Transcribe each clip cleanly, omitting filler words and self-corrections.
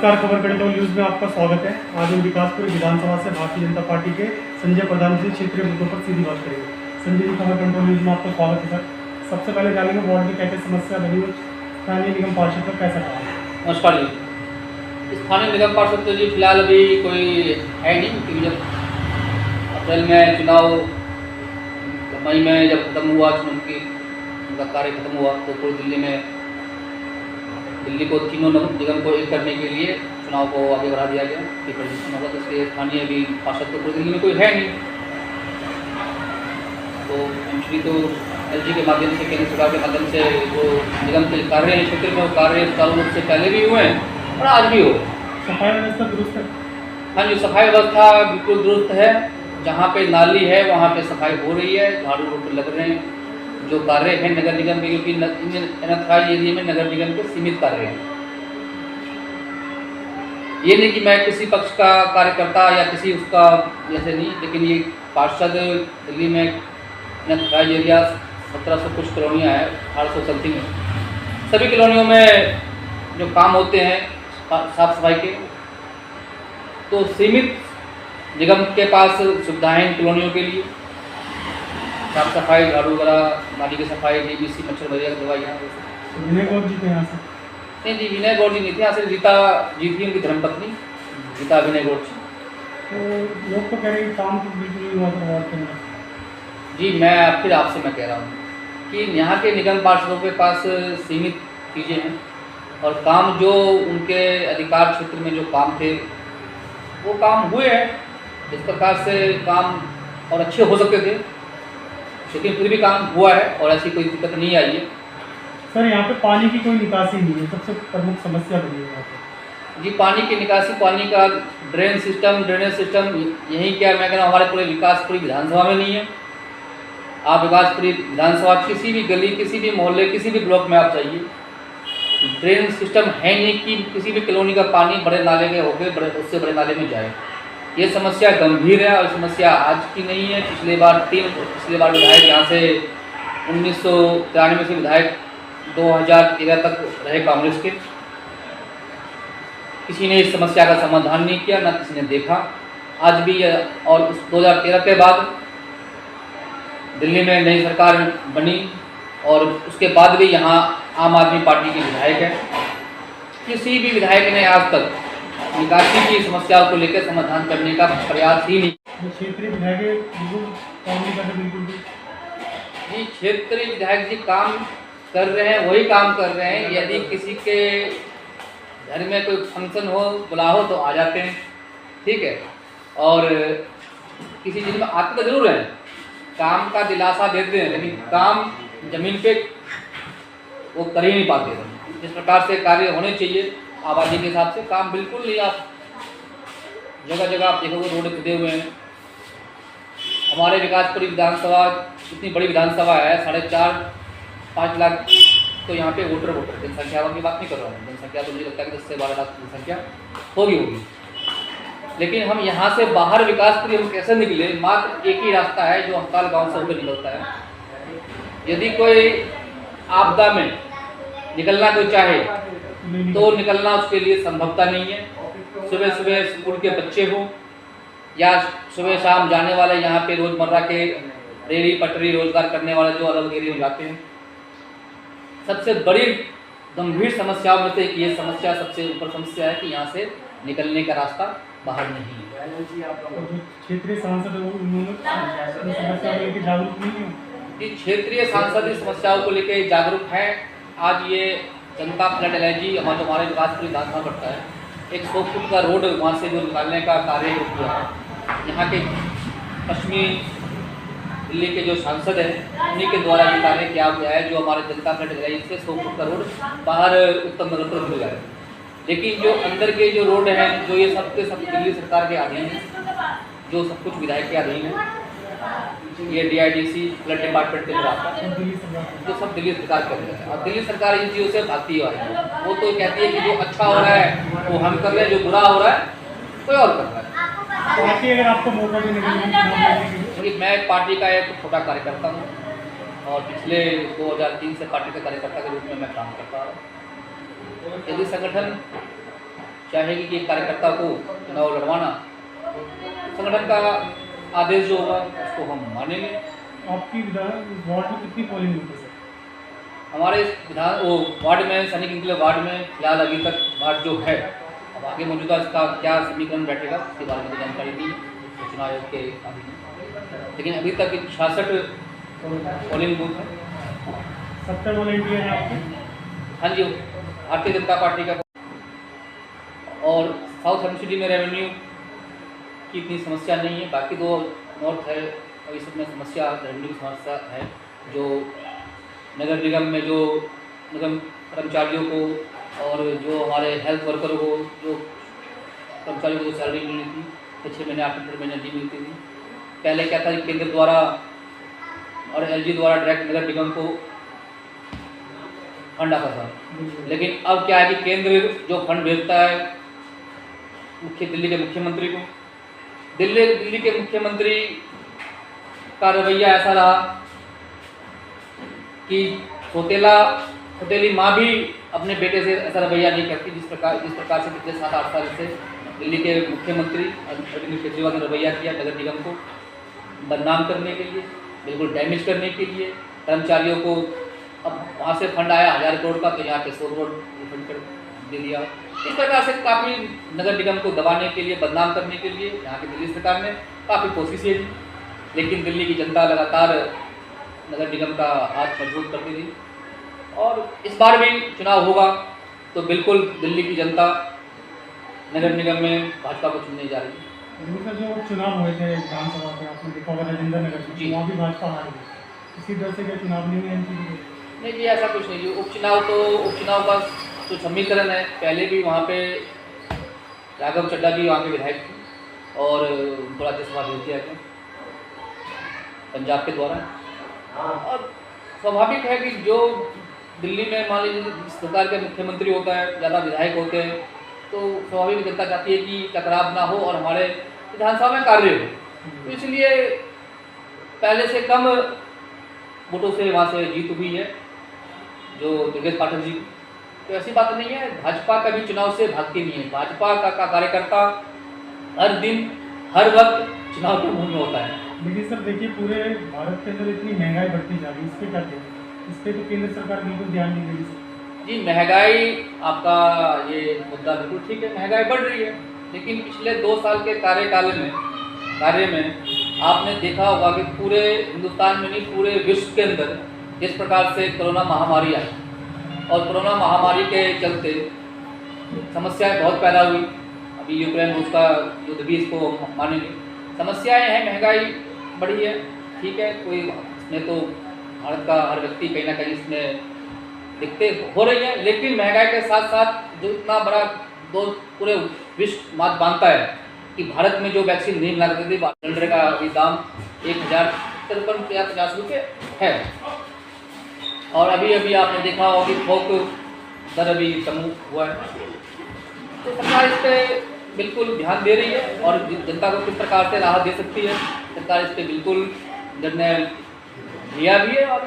नमस्कार, खबर control news में आपका स्वागत है। आज हम विकासपुर विधानसभा से भारतीय जनता पार्टी के संजय प्रधान जी क्षेत्रीय मुद्दों पर सीधी बात करेंगे। संजय जी, खबर कंट्रोल न्यूज़ में आपका स्वागत है सर। सबसे पहले जानेंगे वार्ड में क्या क्या समस्या बनी हुई, स्थानीय निगम पार्षद का कैसा काम है? नमस्कार जी। स्थानीय निगम पार्षद तो जी फिलहाल अभी कोई है नहीं, क्योंकि जब अप्रैल में चुनाव, मई में जब खत्म हुआ उनकी उनका कार्य खत्म हुआ तो पूरी दिल्ली को तीनों निगम को एक करने के लिए चुनाव को आगे बढ़ा दिया गया कि प्रशिक्षण होगा, तो इसलिए स्थानीय अभी पार्षद तो पूरी दिल्ली में कोई है नहीं। तो एमसी तो एलजी के माध्यम से, केंद्र सरकार के माध्यम से वो निगम के कार्य क्षेत्र में वो कार्य चालू रूप से पहले भी हुए हैं और आज भी हो। सफाई व्यवस्था दुरुस्त है? हाँ जी, सफाई व्यवस्था बिल्कुल दुरुस्त है। जहाँ पे नाली है वहाँ पे सफाई हो रही है, झाड़ू रोड लग रहे हैं। जो कार्य है नगर निगम के, क्योंकि अनथराइज एरिया में नगर निगम के सीमित कार्य हैं। ये नहीं कि मैं किसी पक्ष का कार्यकर्ता या किसी उसका जैसे नहीं, लेकिन ये पार्षद दिल्ली में अनथराइज एरिया 1700 कुछ कॉलोनियाँ हैं, 800 समथिंग है। सभी कॉलोनियों में जो काम होते हैं साफ सफाई के, तो सीमित निगम के पास सुविधाएं कॉलोनियों के लिए, साफ सफाई, झाड़ू वगैरह, नाली की सफाई, डीबीसी, मच्छर वगैरह दवाइयाँ। विनय गौर जी थे यहाँ से? नहीं जी, विनय गौर जी नहीं थे यहाँ से। रीता जी थी उनकी धर्मपत्नी, रीता विनय गौर जी। तो लोग तो कह रहे हैं काम तो बिल्कुल नहीं हुआ था वार्ड के अंदर। जी, मैं फिर आपसे मैं कह रहा हूँ कि यहाँ के निगम पार्षदों के पास सीमित चीज़ें हैं और काम जो उनके अधिकार क्षेत्र में जो काम थे वो काम हुए हैं। इस प्रकार से काम और अच्छे हो सकते थे, लेकिन फिर भी काम हुआ है और ऐसी कोई दिक्कत नहीं आई है। सर, यहाँ पे पानी की कोई निकासी नहीं है, सबसे प्रमुख समस्या बनी है यहाँ पे। जी, पानी की निकासी, पानी का ड्रेनेज सिस्टम यही क्या मैं कह रहा हूँ, हमारे पूरे विकासपुरी विधानसभा में नहीं है। आप विकासपुरी विधानसभा किसी भी गली, किसी भी मोहल्ले, किसी भी ब्लॉक में आप जाइए, ड्रेनेज सिस्टम है नहीं कि किसी भी कॉलोनी का पानी बड़े नाले के होकर उससे बड़े नाले में जाए। ये समस्या गंभीर है और समस्या आज की नहीं है। पिछले बार विधायक यहाँ से 1993 से विधायक 2013 तक रहे कांग्रेस के। किसी ने इस समस्या का समाधान नहीं किया, ना किसी ने देखा। आज भी और उस 2013 के बाद दिल्ली में नई सरकार बनी और उसके बाद भी यहाँ आम आदमी पार्टी के विधायक है। किसी भी विधायक ने आज तक निकासी की समस्याओं को लेकर समाधान करने का प्रयास ही नहीं। क्षेत्रीय विधायक बिल्कुल काम नहीं करते, बिल्कुल भी। जी, क्षेत्रीय विधायक जी काम कर रहे हैं, वही काम कर रहे हैं। यदि किसी के घर में कोई फंक्शन हो, बुलाओ तो आ जाते हैं, ठीक है। और किसी चीज़ में आते तो जरूर हैं, काम का दिलासा देते हैं, लेकिन काम जमीन पे वो कर ही नहीं पाते। जिस प्रकार से कार्य होने चाहिए आबादी के हिसाब से, काम बिल्कुल नहीं। आप जगह जगह आप देखोगे रोड खुदे हुए हैं। हमारे विकासपुरी विधानसभा इतनी बड़ी विधानसभा है, 4.5-5 लाख तो यहाँ पे वोटर जनसंख्या की बात नहीं कर रहा हूँ। जनसंख्या तो मुझे लगता है कि 10 से 12 लाख जनसंख्या होगी। लेकिन हम यहाँ से बाहर विकासपुरी हम कैसे निकले? मात्र एक ही रास्ता है जो हस्ताल गाँव से होकर निकलता है। यदि कोई आपदा में निकलना कोई चाहे तो निकलना उसके लिए संभवता नहीं है। सुबह सुबह स्कूल के बच्चे हों या सुबह शाम जाने वाले यहाँ पे रोज़मर्रा के रेहड़ी पटरी रोजगार करने वाले जो अलग एरिया में जाते हैं। सबसे बड़ी गंभीर समस्याओं में से ये समस्या, सबसे ऊपर समस्या है कि यहाँ से निकलने का रास्ता बाहर नहीं है। क्षेत्रीय सांसद जागरूक नहीं है कि क्षेत्रीय सांसद इस समस्याओं को लेकर जागरूक हैं। आज ये जनता फ्लड एलर्जी हमारे विकासपुरी विधानसभा पड़ता है, एक 100 फुट का रोड वहाँ से जो निकालने का कार्य किया है। यहाँ के पश्चिमी दिल्ली के जो सांसद हैं उन्हीं के द्वारा ये कार्य किया गया है, जो हमारे जनता फ्लड एलर्जी से 100 फुट का रोड बाहर उत्तम नगर पर खुल गया है। लेकिन जो अंदर के जो रोड हैं, जो ये सब दिल्ली सरकार के अधीन है, जो सब कुछ विधायक के अधीन है। ये DIDC फ्लड डिपार्टमेंट के द्वारा जो सब दिल्ली सरकार कर रही है। और दिल्ली सरकार इन चीज़ों से भागती है। वो तो कहती है कि जो अच्छा हो रहा है वो हम कर रहे हैं, जो बुरा हो रहा है कोई और कर रहा है। पार्टी अगर आपको मौका भी नहीं, मैं पार्टी का एक छोटा कार्यकर्ता हूँ और पिछले 2003 से पार्टी के कार्यकर्ता के रूप में मैं काम करता रहा। यदि संगठन चाहेगी कि कार्यकर्ता को चुनाव लड़वाना, संगठन का आदेश जो होगा उसको हम मानेंगे। आपकी विधान वार्ड में कितनी पोलिंग बूथ है सर? हमारे इस वार्ड में, सैनिक इंक्लेव वार्ड में फिलहाल अभी तक वार्ड जो है, अब आगे मौजूदा इसका क्या समीकरण बैठेगा उसके बारे में तो जानकारी नहीं है, तो चुनाव आयोग के अधीन है। लेकिन अभी तक 66 पोलिंग बूथ है। 70 वॉलेंटियर हैं आपके? हाँ जी, भारतीय जनता पार्टी का। और साउथ हेम सिटी में रेवेन्यू की इतनी समस्या नहीं है, बाकी दो नॉर्थ है और इस सब में समस्या, रेवेन्यू की समस्या है। जो नगर निगम में जो निगम कर्मचारियों को और जो हमारे हेल्थ वर्करों को, जो कर्मचारियों को जो सैलरी मिलनी थी 6 महीने 8 महीने नहीं मिलती थी। पहले क्या था कि केंद्र द्वारा और एलजी द्वारा डायरेक्ट नगर निगम को फंड आता था, लेकिन अब क्या है कि केंद्र जो फंड भेजता है दिल्ली के मुख्यमंत्री को, दिल्ली के मुख्यमंत्री का रवैया ऐसा रहा कि सौतेली माँ भी अपने बेटे से ऐसा रवैया नहीं करती जिस प्रकार से पिछले 7-8 साल से दिल्ली के मुख्यमंत्री अरविंद केजरीवाल ने रवैया किया नगर निगम को बदनाम करने के लिए, बिल्कुल डैमेज करने के लिए। कर्मचारियों को अब वहाँ से फंड आया 1000 करोड़ का, तो यहाँ पे 100 करोड़ फंड कर दे दिया। इस प्रकार से काफ़ी नगर निगम को दबाने के लिए, बदनाम करने के लिए यहाँ की दिल्ली सरकार ने काफ़ी कोशिशें की, लेकिन दिल्ली की जनता लगातार नगर निगम का हाथ मजबूत करती रही। और इस बार भी चुनाव होगा तो बिल्कुल दिल्ली की जनता नगर निगम में भाजपा को चुनने जा रही है। सर जो चुनाव हुए थे विधानसभा के, आपने देखा होगा राजेंद्र नगर में, वहाँ भी भाजपा हार गई। इसी तरह से क्या चुनाव नहीं हुए एमपी के? नहीं जी, ऐसा कुछ नहीं। उपचुनाव का जो समीकरण है, पहले भी वहाँ पे राघव चड्ढा जी वहाँ के विधायक थे और उनको राज्यसभा भेज दिया गया पंजाब के द्वारा। और स्वाभाविक है कि जो दिल्ली में मान लीजिए जिस प्रकार के मुख्यमंत्री होता है, ज़्यादा विधायक होते हैं, तो स्वाभाविक जनता चाहती है कि टकराव ना हो और हमारे विधानसभा में कार्य हो, तो इसलिए पहले से कम वोटों से वहाँ से जीत हुई है जो दुर्गेश पाठक जी। तो ऐसी बात नहीं है, भाजपा कभी चुनाव से भागती नहीं है। भाजपा का कार्यकर्ता हर दिन हर वक्त चुनाव के मूड में होता है। लेकिन सर देखिए, पूरे भारत के अंदर इतनी महंगाई बढ़ती जा रही है, इस पर क्या कहें? इस पर तो केंद्र सरकार बिल्कुल ध्यान नहीं दे रही सर। जी, महंगाई आपका ये मुद्दा बिल्कुल ठीक है, महंगाई बढ़ रही है, लेकिन पिछले 2 साल के कार्य में आपने देखा होगा कि पूरे हिंदुस्तान में नहीं, पूरे विश्व के अंदर जिस प्रकार से कोरोना महामारी आई और कोरोना महामारी के चलते समस्याएं बहुत पैदा हुई। अभी यूक्रेन रूस का युद्ध भी इसको मानेंगे। समस्याएं हैं, महंगाई बढ़ी है, ठीक है, कोई इसमें तो भारत का हर व्यक्ति कहीं ना कहीं इसमें दिक्कतें हो रही है, लेकिन महंगाई के साथ साथ जो इतना बड़ा पूरे विश्व मानता है कि भारत में जो वैक्सीन नहीं मिला करती थी, सिलेंडर का अभी दाम 1053 रुपये है। और अभी आपने देखा होगा कि थोक दर अभी कम हुआ है। तो सरकार इस पर बिल्कुल ध्यान दे रही है और जनता को किस प्रकार से राहत दे सकती है, सरकार इस पर बिल्कुल निर्णय लिया भी है। और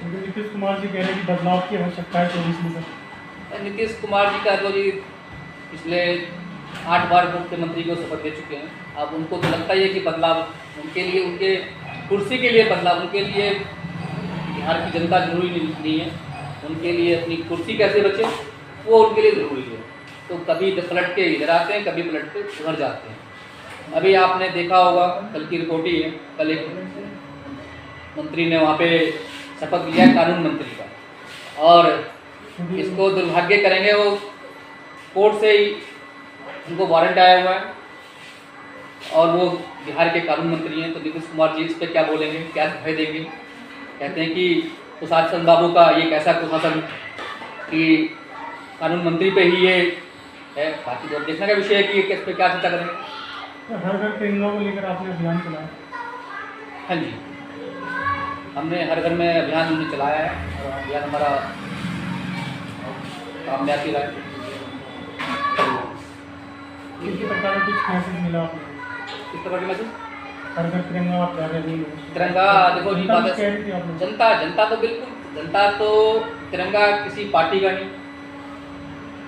नीतीश कुमार जी कह रहे हैं कि बदलाव की आवश्यकता है 24 में सर। नीतीश कुमार जी का तो जी पिछले 8 बार मुख्यमंत्री को शपथ दे चुके हैं। अब उनको तो लगता ही है कि बदलाव उनके लिए, उनके कुर्सी के लिए बदलाव, उनके लिए बिहार की जनता जरूरी नहीं है, उनके लिए अपनी कुर्सी कैसे बचे वो उनके लिए ज़रूरी है। तो कभी पलट के इधर आते हैं, कभी पलट के उधर जाते हैं। अभी आपने देखा होगा, कल की रिपोर्ट ही है, कल एक मंत्री ने वहाँ पे शपथ लिया कानून मंत्री का, और इसको दुर्भाग्य करेंगे, वो कोर्ट से ही उनको वारंट आया हुआ है और वो बिहार के कानून मंत्री हैं। तो नीतीश कुमार जी इस पर क्या बोलेंगे, क्या दुहाई देंगे? कहते हैं कि कुशासन बाबू का ये कैसा कुशासन कि कानून मंत्री पे ही ये है। बाकी तो देखने का विषय है कि इस पर क्या चर्चा करेंगे। तो हर घर तिरंगा को लेकर आपने अभियान चलाया? हाँ जी, हमने हर घर में अभियान हमने चलाया है और अभियान हमारा कामयाबी रहा है। किसी प्रकार का कुछ मैसेज मिला आपने? किस प्रकार के मैसेज? हर घर तिरंगा आप जा रहे हैं? तिरंगा देखो जी, बात है जनता तो बिल्कुल, जनता तो तिरंगा किसी पार्टी का नहीं,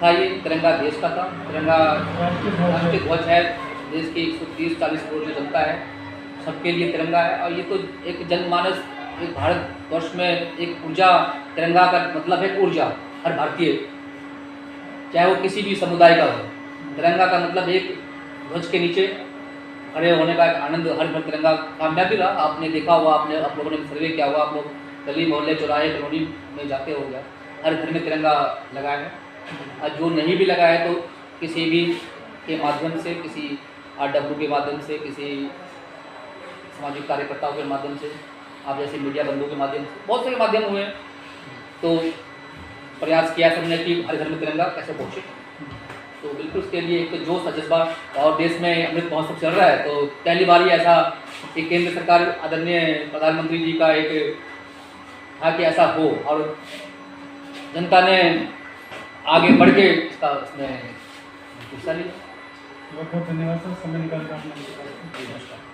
था ये तिरंगा देश का था, तिरंगा राष्ट्रीय राष्ट्रीय ध्वज है, देश की 130-40 करोड़ जो जनता है सबके लिए तिरंगा है। और ये तो एक जनमानस, एक भारतवर्ष में एक ऊर्जा, तिरंगा का मतलब है ऊर्जा। हर भारतीय, चाहे वो किसी भी समुदाय का हो, तिरंगा का मतलब एक ध्वज के नीचे खड़े होने का एक आनंद। हर घर तिरंगा कामयाब भी रहा, आपने देखा हुआ, आपने आप लोगों ने सर्वे किया हुआ, आप लोग गली मोहल्ले चौराहे कॉलोनी में जाते हो गया, हर घर में तिरंगा लगा है। और जो नहीं भी लगा है तो किसी भी के माध्यम से, किसी RW के माध्यम से, किसी सामाजिक कार्यकर्ताओं के माध्यम से, आप जैसे मीडिया बंधुओं के माध्यम से, बहुत सारे माध्यम हुए हैं, तो प्रयास किया सबने कि हर घर में तिरंगा कैसे पहुँचे। तो बिल्कुल उसके लिए एक जोश था, जज्बा, और देश में अमृत महोत्सव चल रहा है तो पहली बार ही ऐसा एक केंद्र सरकार आदरणीय प्रधानमंत्री जी का एक था कि ऐसा हो, और जनता ने आगे बढ़ के इसका उसमें हिस्सा लिया। बहुत बहुत धन्यवाद सर, समय निकाल कर आपने मुझे बात की। नमस्कार।